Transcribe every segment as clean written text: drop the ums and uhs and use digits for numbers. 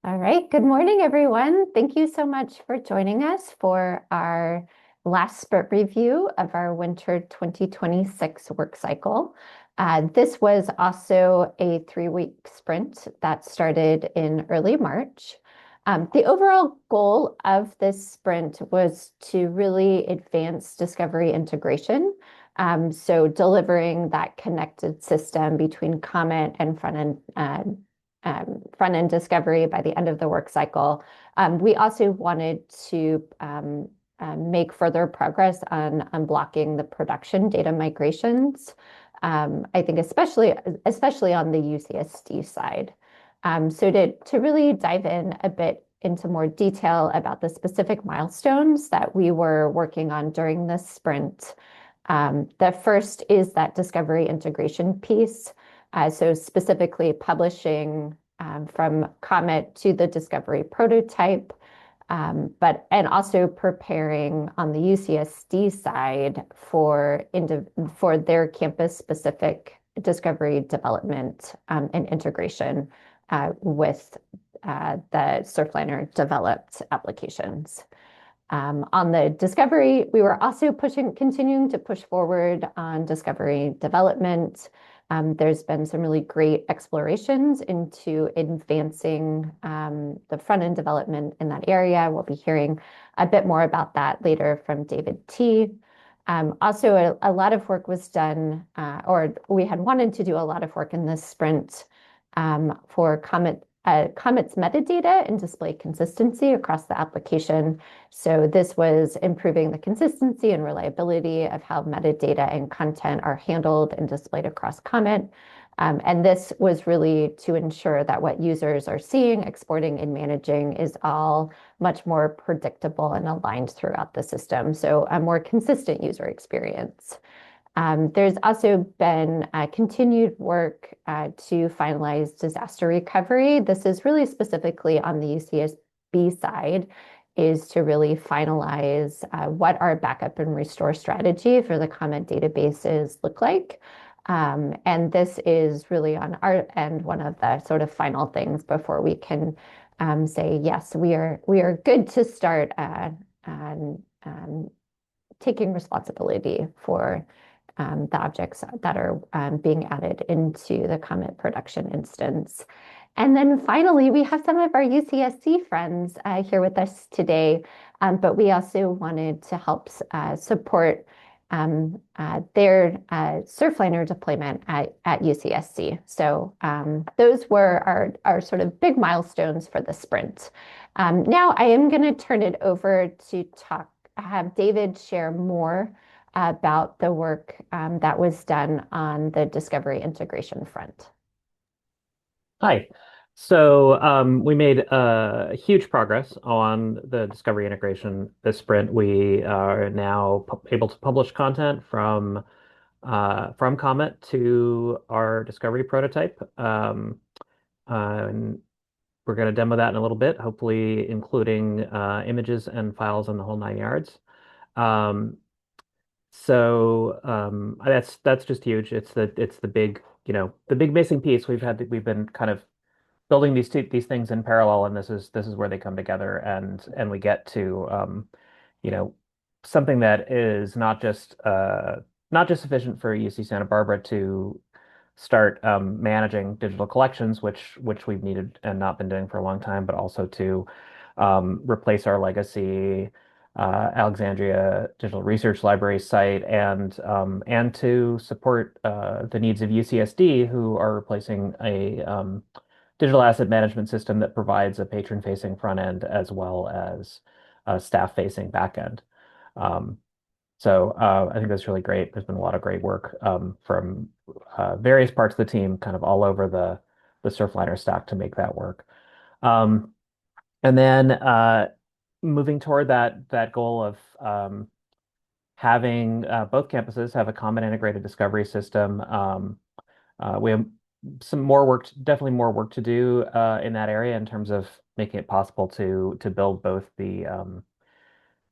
All right. Good morning, everyone. Thank you so much for joining us for our last sprint review of our winter 2026 work cycle. This was also a 3-week sprint that started in early March. The overall goal of this sprint was to really advance discovery integration. So delivering that connected system between Comet and front-end discovery by the end of the work cycle. We also wanted to make further progress on unblocking the production data migrations. I think especially on the UCSD side. So to really dive in a bit into more detail about the specific milestones that we were working on during this sprint. The first is that discovery integration piece. So specifically publishing from Comet to the discovery prototype, and also preparing on the UCSD side for their campus-specific discovery development and integration with the Surfliner developed applications. On the discovery, we were also continuing to push forward on discovery development. There's been some really great explorations into advancing the front-end development in that area. We'll be hearing a bit more about that later from David T. Also, a lot of work was done, or we had wanted to do a lot of work in this sprint for Comet's metadata and display consistency across the application. So this was improving the consistency and reliability of how metadata and content are handled and displayed across Comet. And this was really to ensure that what users are seeing, exporting, and managing is all much more predictable and aligned throughout the system. So a more consistent user experience. There's also been continued work to finalize disaster recovery. This is really specifically on the UCSB side, is to really finalize what our backup and restore strategy for the Comet databases look like. And this is really on our end, one of the sort of final things before we can say, yes, we are good to start taking responsibility for the objects that are being added into the Comet production instance. And then finally, we have some of our UCSC friends here with us today, but we also wanted to help support their Surfliner deployment at UCSC. So those were our sort of big milestones for the sprint. Now I am going to turn it over to have David share more about the work that was done on the discovery integration front. Hi. So we made huge progress on the discovery integration this sprint. We are now able to publish content from Comet to our discovery prototype. And we're going to demo that in a little bit, hopefully including images and files and the whole 9 yards. Um, so that's just huge. It's the big the big missing piece. We've been kind of building these things in parallel, and this is where they come together, and we get to you know something that is not just sufficient for UC Santa Barbara to start managing digital collections, which we've needed and not been doing for a long time, but also to replace our legacy Alexandria Digital Research Library site, and to support the needs of UCSD, who are replacing a digital asset management system that provides a patron-facing front end as well as a staff-facing back end. Um, so I think that's really great. There's been a lot of great work from various parts of the team, kind of all over the Surfliner stack to make that work. Um, and then moving toward that goal of having both campuses have a common integrated discovery system. We have some more work, definitely more work to do in that area in terms of making it possible to build both the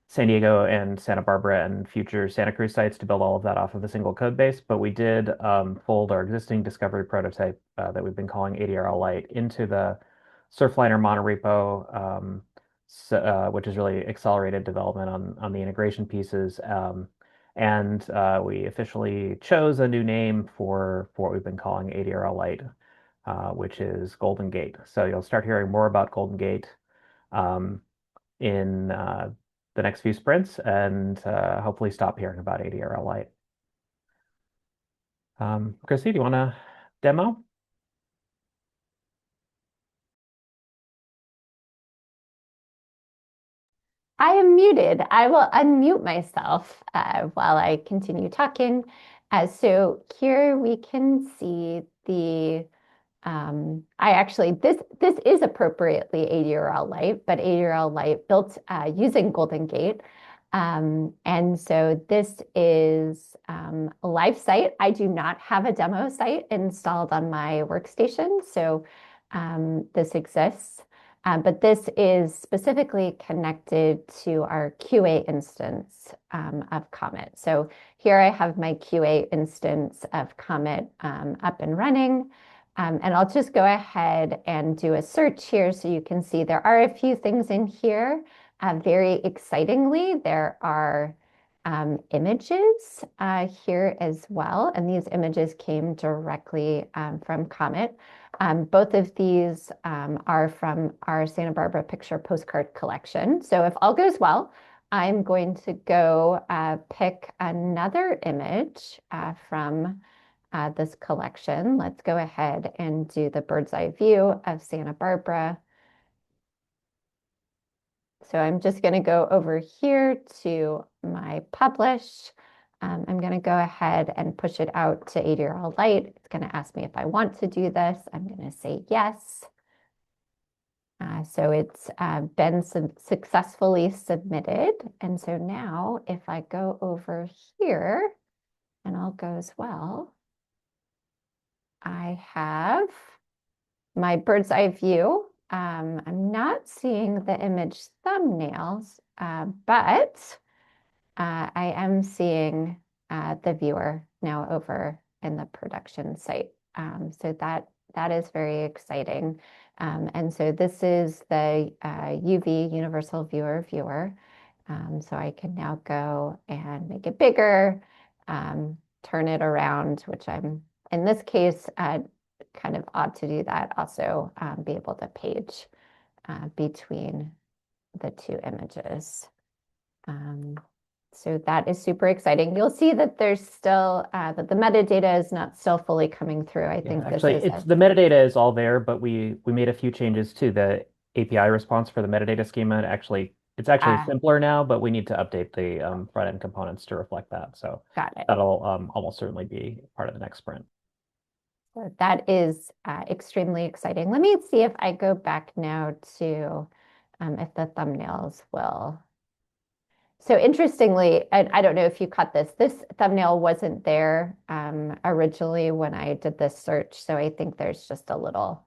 San Diego and Santa Barbara and future Santa Cruz sites, to build all of that off of a single code base. But we did fold our existing discovery prototype that we've been calling ADRL Lite into the Surfliner monorepo, which is really accelerated development on the integration pieces. And we officially chose a new name for what we've been calling ADRL Lite, which is Golden Gate. So you'll start hearing more about Golden Gate um, in the next few sprints, and hopefully stop hearing about ADRL Lite. Chrissy, do you want to demo? I am muted. I will unmute myself while I continue talking. So here we can see the I actually this is appropriately ADRL Lite, but ADRL Lite built using Golden Gate. And so this is a live site. I do not have a demo site installed on my workstation, so this exists. But this is specifically connected to our QA instance of Comet. So here I have my QA instance of Comet up and running. And I'll just go ahead and do a search here so you can see there are a few things in here. Very excitingly, there are images here as well. And these images came directly from Comet. Both of these are from our Santa Barbara picture postcard collection. So if all goes well, I'm going to go pick another image from this collection. Let's go ahead and do the bird's eye view of Santa Barbara. So I'm just going to go over here to my publish. I'm going to go ahead and push it out to ADRL Lite. It's going to ask me if I want to do this. I'm going to say yes. So it's been successfully submitted. And so now if I go over here and all goes well, I have my bird's eye view. I'm not seeing the image thumbnails, but I am seeing the viewer now over in the production site. So that is very exciting. And so this is the UV Universal Viewer. So I can now go and make it bigger, turn it around, which I'm, in this case, kind of odd to do that. Also be able to page between the two images. So that is super exciting. You'll see that there's still that the metadata is not still fully coming through. I think Actually, this is it's the metadata is all there, but we made a few changes to the API response for the metadata schema. It's actually simpler now, but we need to update the front end components to reflect that. So got it. that'll almost certainly be part of the next sprint. So that is extremely exciting. Let me see if I go back now to if the thumbnails will. So interestingly, I don't know if you caught this, this thumbnail wasn't there originally when I did this search. So I think there's just a little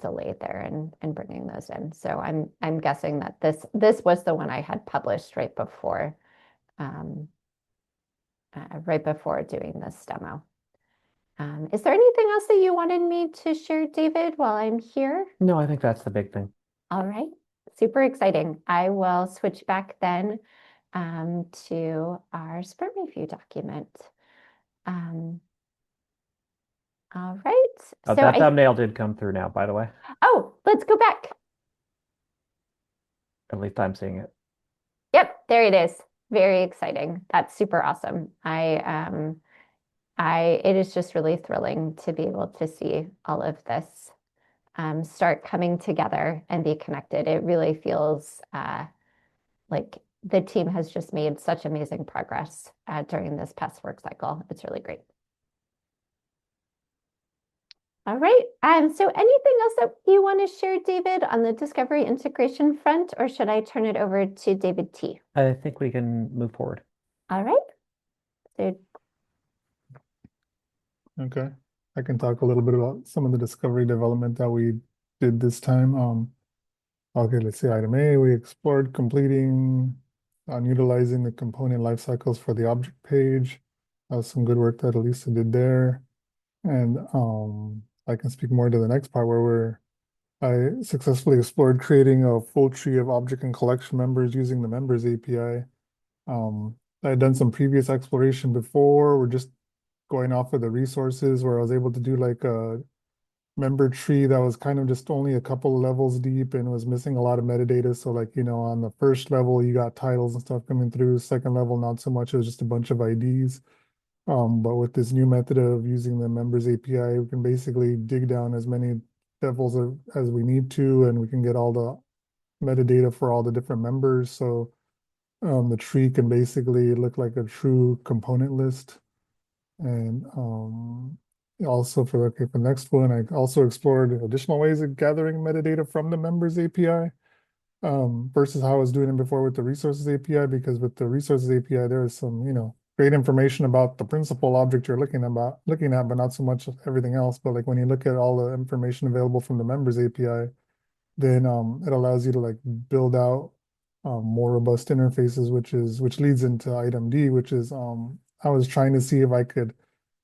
delay there in bringing those in. So I'm guessing that this was the one I had published right before doing this demo. Is there anything else that you wanted me to share, David, while I'm here? No, I think that's the big thing. All right, super exciting. I will switch back then to our sprint review document. All right. So that thumbnail did come through now, by the way. Oh, let's go back. At least I'm seeing it. Yep, there it is. Very exciting. That's super awesome. It is just really thrilling to be able to see all of this start coming together and be connected. It really feels like the team has just made such amazing progress during this past work cycle. It's really great. All right. So anything else that you want to share, David, on the discovery integration front, or should I turn it over to David T? I think we can move forward. All right. So, okay. I can talk a little bit about some of the discovery development that we did this time. Okay, let's see. Item A, we explored completing on utilizing the component life cycles for the object page. That was some good work that Elisa did there. And I can speak more to the next part where we're I successfully explored creating a full tree of object and collection members using the members API. I had done some previous exploration before. We're just going off of the resources where I was able to do like a member tree that was kind of just only a couple levels deep and was missing a lot of metadata. So like, on the first level, you got titles and stuff coming through. Second level, not so much. It was just a bunch of IDs. But with this new method of using the members API, we can basically dig down as many levels as we need to, and we can get all the metadata for all the different members. So the tree can basically look like a true component list. And also for the next one, I also explored additional ways of gathering metadata from the members API versus how I was doing it before with the resources API, because with the resources API, there is some, great information about the principal object you're looking at, but not so much everything else. But like when you look at all the information available from the members API, then it allows you to like build out more robust interfaces, which leads into item D, which is I was trying to see if I could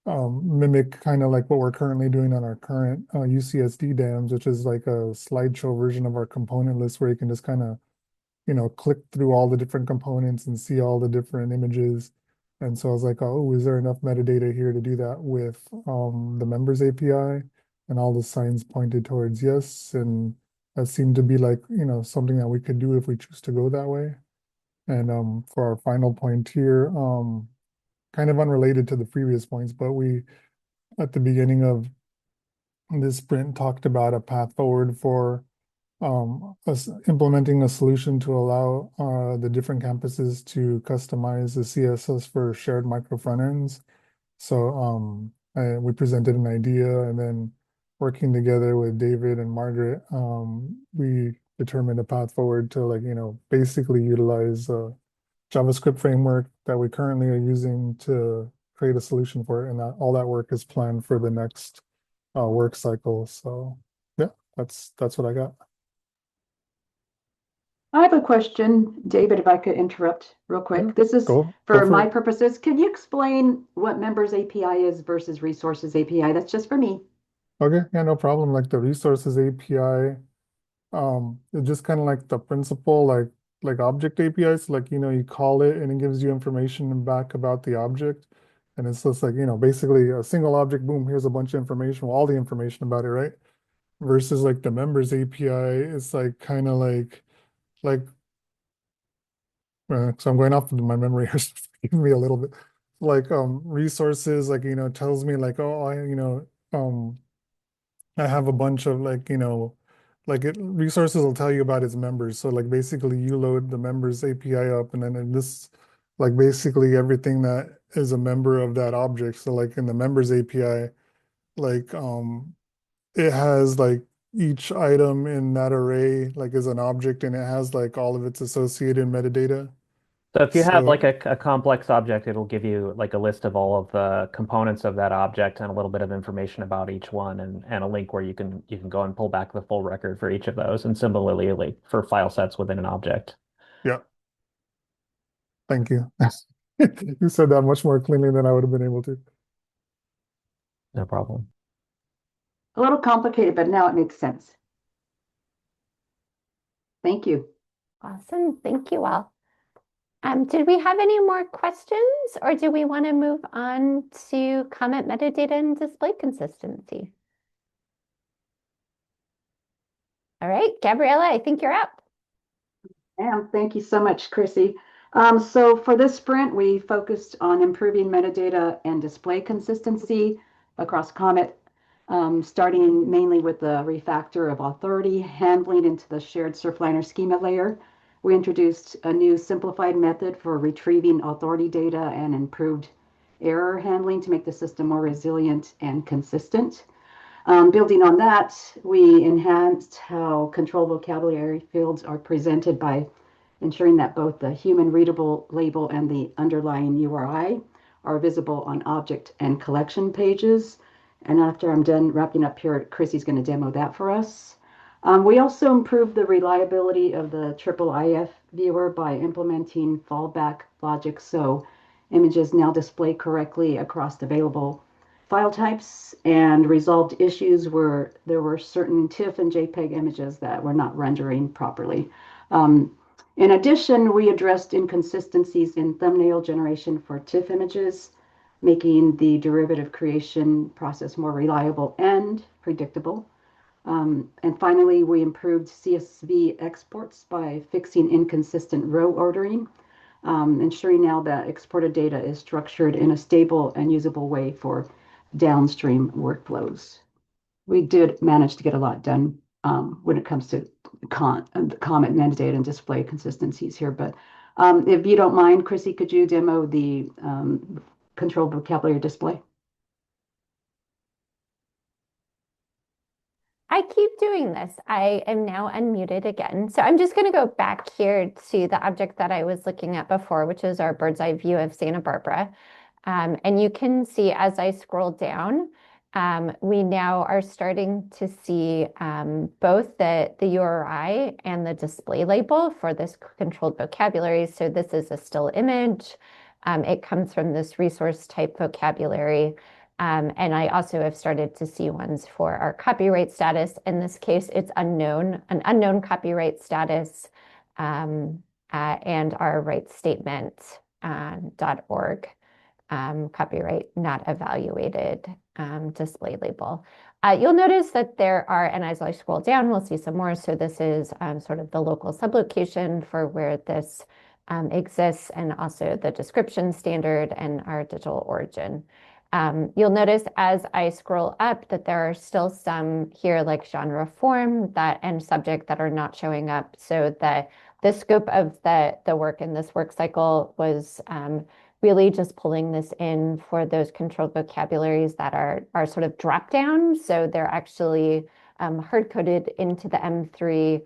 mimic kind of like what we're currently doing on our current UCSD dams, which is like a slideshow version of our component list where you can just kind of, click through all the different components and see all the different images. And so I was like, oh, is there enough metadata here to do that with the members API? And all the signs pointed towards yes. And that seemed to be like, something that we could do if we choose to go that way. And for our final point here, kind of unrelated to the previous points, but we, at the beginning of this sprint, talked about a path forward for us implementing a solution to allow the different campuses to customize the CSS for shared micro front ends. So we presented an idea, and then working together with David and Margaret, we determined a path forward to basically utilize JavaScript framework that we currently are using to create a solution for it. And all that work is planned for the next work cycle. So yeah, that's what I got. I have a question, David, if I could interrupt real quick. Yeah, This is go for for my it. purposes. Can you explain what members API is versus resources API? That's just for me. Okay, yeah, no problem. Like the resources API, it's just kind of like the principle, like object APIs, like you call it and it gives you information back about the object. And it's just like, basically a single object, boom, here's a bunch of information, well, all the information about it, right? Versus like the members API, it's like kind of like so I'm going off of my memory here, so give me a little bit. Like resources, like tells me like, oh, I have a bunch of like, resources will tell you about its members. So like basically you load the members API up, and then in this, like basically everything that is a member of that object. So like in the members API, like it has like each item in that array like is an object, and it has like all of its associated metadata. So if you have like So a complex object, it'll give you like a list of all of the components of that object and a little bit of information about each one, and a link where you can go and pull back the full record for each of those. And similarly, like for file sets within an object. yeah, thank you. You said that much more cleanly than I would have been able to. No problem. A little complicated, but now it makes sense. Thank you. Awesome. Thank you all. Did we have any more questions, or do we want to move on to Comet metadata and display consistency? All right, Gabriella, I think you're up. And thank you so much, Chrissy. So for this sprint, we focused on improving metadata and display consistency across Comet, starting mainly with the refactor of authority handling into the shared Surfliner schema layer. We introduced a new simplified method for retrieving authority data and improved error handling to make the system more resilient and consistent. Building on that, we enhanced how control vocabulary fields are presented by ensuring that both the human readable label and the underlying URI are visible on object and collection pages. And after I'm done wrapping up here, Chrissy's going to demo that for us. We also improved the reliability of the IIIF viewer by implementing fallback logic, so images now display correctly across available file types and resolved issues where there were certain TIFF and JPEG images that were not rendering properly. In addition, we addressed inconsistencies in thumbnail generation for TIFF images, making the derivative creation process more reliable and predictable. And finally, we improved CSV exports by fixing inconsistent row ordering, ensuring now that exported data is structured in a stable and usable way for downstream workflows. We did manage to get a lot done when it comes to the Comet metadata and display consistencies here. But if you don't mind, Chrissy, could you demo the controlled vocabulary display? I keep doing this. I am now unmuted again. So I'm just going to go back here to the object that I was looking at before, which is our bird's eye view of Santa Barbara. And you can see as I scroll down, we now are starting to see both the URI and the display label for this controlled vocabulary. So this is a still image. It comes from this resource type vocabulary. And I also have started to see ones for our copyright status. In this case, it's an unknown copyright status, and our rights statement .org copyright not evaluated display label. You'll notice that there are, and as I scroll down, we'll see some more. So this is sort of the local sublocation for where this exists, and also the description standard and our digital origin. You'll notice as I scroll up that there are still some here like genre form and subject that are not showing up. So the scope of the work in this work cycle was really just pulling this in for those controlled vocabularies that are sort of drop down. So they're actually hard coded into the M3.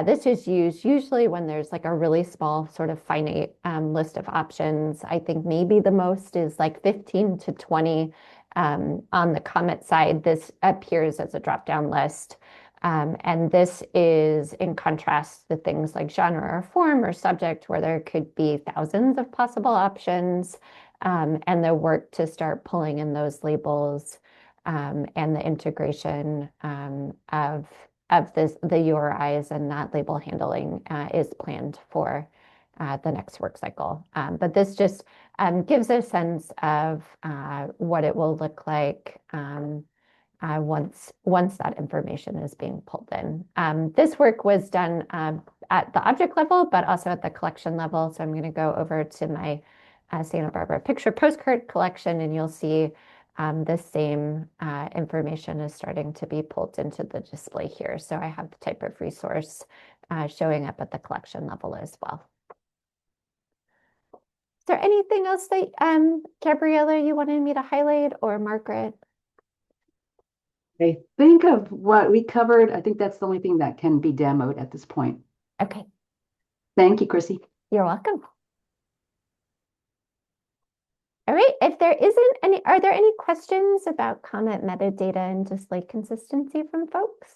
This is used usually when there's like a really small sort of finite list of options. I think maybe the most is like 15 to 20 on the Comet side. This appears as a drop-down list. And this is in contrast to things like genre or form or subject, where there could be thousands of possible options, and the work to start pulling in those labels and the integration of the URIs and that label handling is planned for the next work cycle. But this just gives a sense of what it will look like once that information is being pulled in. This work was done at the object level, but also at the collection level. So I'm going to go over to my Santa Barbara picture postcard collection, and you'll see the same information is starting to be pulled into the display here. So I have the type of resource showing up at the collection level as well. Is there anything else that, Gabriella, you wanted me to highlight, or Margaret? I think of what we covered. I think that's the only thing that can be demoed at this point. Okay. Thank you, Chrissy. You're welcome. All right, if there isn't any, are there any questions about Comet metadata and display consistency from folks?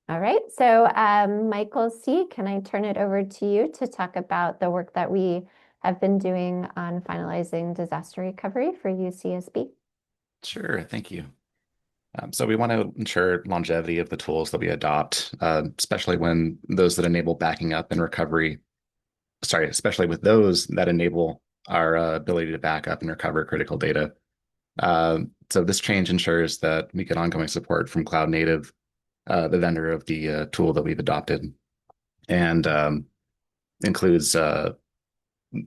All right, so Michael C., can I turn it over to you to talk about the work that we have been doing on finalizing disaster recovery for UCSB? Sure, thank you. So we want to ensure longevity of the tools that we adopt, especially when those that enable backing up and recovery, especially with those that enable our ability to back up and recover critical data. So this change ensures that we get ongoing support from Cloud Native, the vendor of the tool that we've adopted, and includes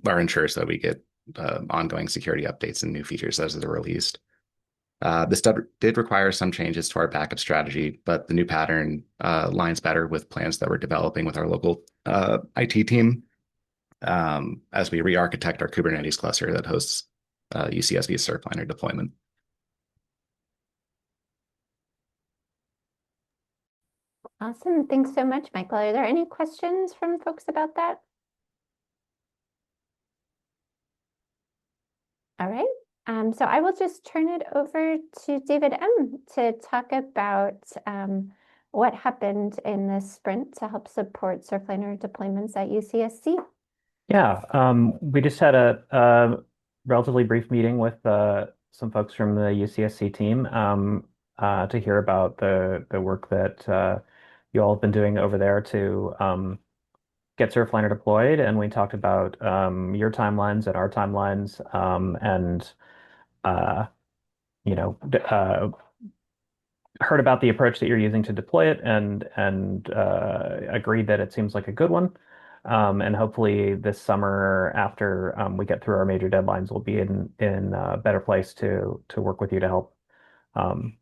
ensures that we get ongoing security updates and new features as they're released. This did require some changes to our backup strategy, but the new pattern lines better with plans that we're developing with our local IT team as we re-architect our Kubernetes cluster that hosts UCSB's Surfliner deployment. Awesome. Thanks so much, Michael. Are there any questions from folks about that? All right. So I will just turn it over to David M. to talk about what happened in this sprint to help support Surfliner deployments at UCSC. Yeah, we just had a relatively brief meeting with some folks from the UCSC team to hear about the work that you all have been doing over there to get Surfliner deployed, and we talked about your timelines and our timelines, and uh, you know, heard about the approach that you're using to deploy it, and agreed that it seems like a good one. And hopefully this summer, after we get through our major deadlines, we'll be in a better place to work with you to help um,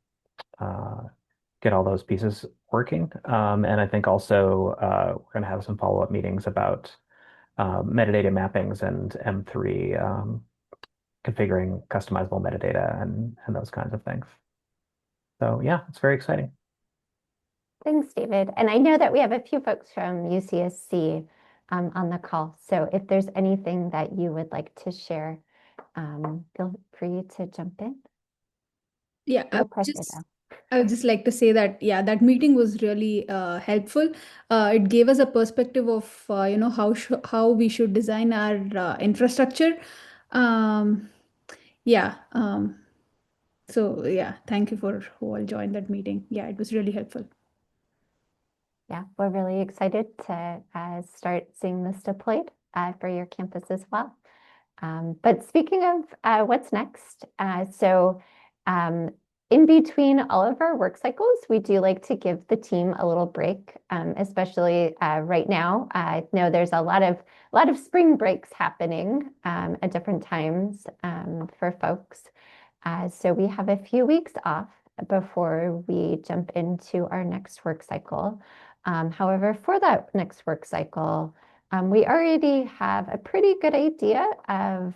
uh, get all those pieces working. And I think also we're going to have some follow-up meetings about metadata mappings and M3 configuring customizable metadata and those kinds of things. So yeah, it's very exciting. Thanks, David. And I know that we have a few folks from UCSC on the call. So if there's anything that you would like to share, feel free to jump in. Yeah, No pressure, though. I would just like to say that, yeah, that meeting was really helpful. It gave us a perspective of, how we should design our infrastructure. Um, yeah. So yeah, thank you for who all joined that meeting. Yeah, it was really helpful. Yeah, we're really excited to start seeing this deployed for your campus as well. But speaking of what's next, in between all of our work cycles, we do like to give the team a little break, especially right now. I know there's a lot of spring breaks happening at different times for folks. So we have a few weeks off before we jump into our next work cycle. However, for that next work cycle, we already have a pretty good idea of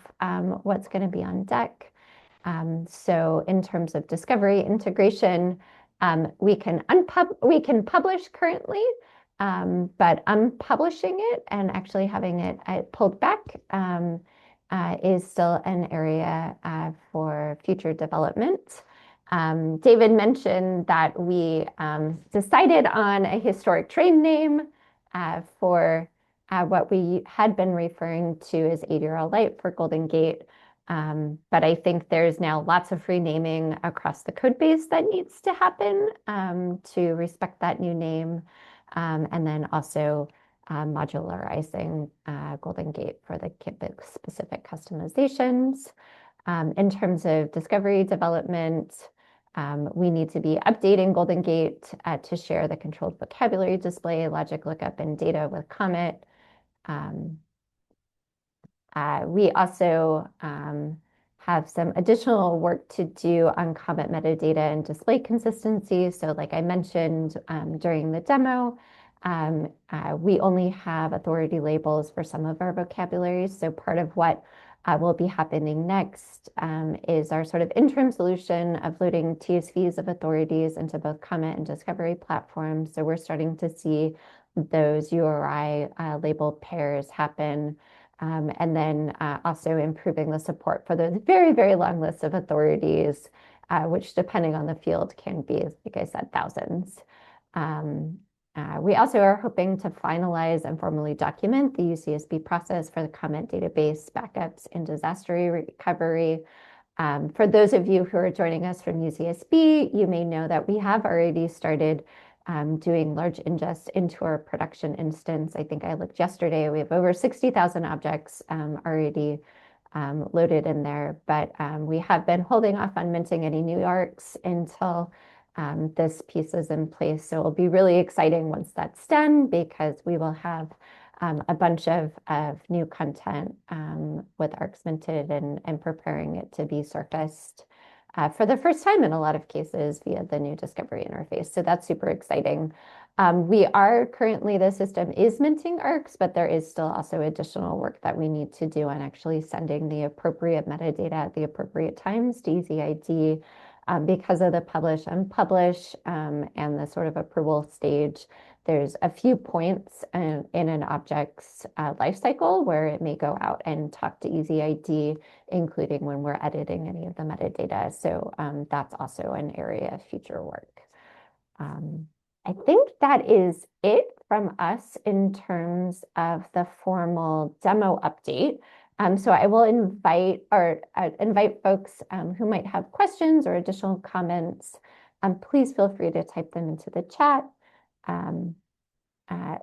what's going to be on deck. So in terms of discovery integration, we can publish currently, but unpublishing it and actually having it pulled back is still an area for future development. David mentioned that we decided on a historic train name for what we had been referring to as ADRL Light for Golden Gate. But I think there's now lots of renaming across the code base that needs to happen to respect that new name. And then also modularizing Golden Gate for the campus-specific customizations. In terms of discovery development, we need to be updating Golden Gate to share the controlled vocabulary display, logic lookup, and data with Comet. We also have some additional work to do on Comet metadata and display consistency. So like I mentioned during the demo, we only have authority labels for some of our vocabularies. So part of what will be happening next is our sort of interim solution of loading TSVs of authorities into both Comet and Discovery platforms. So we're starting to see those URI label pairs happen. And then also improving the support for those very, very long lists of authorities, which depending on the field can be, like I said, thousands. We also are hoping to finalize and formally document the UCSB process for the Comet database backups and disaster recovery. For those of you who are joining us from UCSB, you may know that we have already started doing large ingest into our production instance. I think I looked yesterday, we have over 60,000 objects already loaded in there, but we have been holding off on minting any new arcs until this piece is in place. So it'll be really exciting once that's done because we will have a bunch of new content with arcs minted and preparing it to be surfaced for the first time in a lot of cases via the new discovery interface. So that's super exciting. We are currently, the system is minting arcs, but there is still also additional work that we need to do on actually sending the appropriate metadata at the appropriate times to EasyID. Because of the publish and unpublish and the sort of approval stage, there's a few points in an object's lifecycle where it may go out and talk to EasyID, including when we're editing any of the metadata. So that's also an area of future work. I think that is it from us in terms of the formal demo update. So I will invite folks who might have questions or additional comments. Please feel free to type them into the chat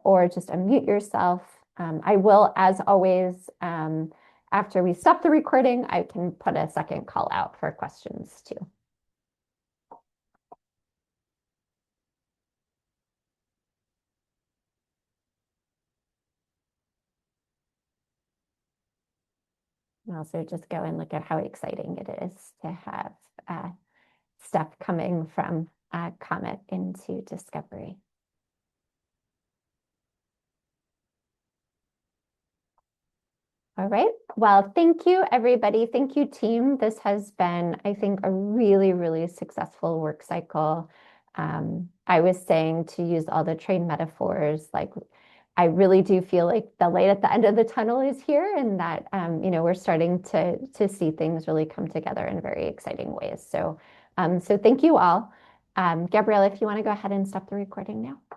or just unmute yourself. I will, as always, after we stop the recording, I can put a second call out for questions too. And also just go and look at how exciting it is to have stuff coming from Comet into Discovery. All right. Well, thank you, everybody. Thank you, team. This has been, I think, a really, really successful work cycle. I was saying, to use all the train metaphors, like I really do feel like the light at the end of the tunnel is here, and that we're starting to see things really come together in very exciting ways. So thank you all. Gabrielle, if you want to go ahead and stop the recording now.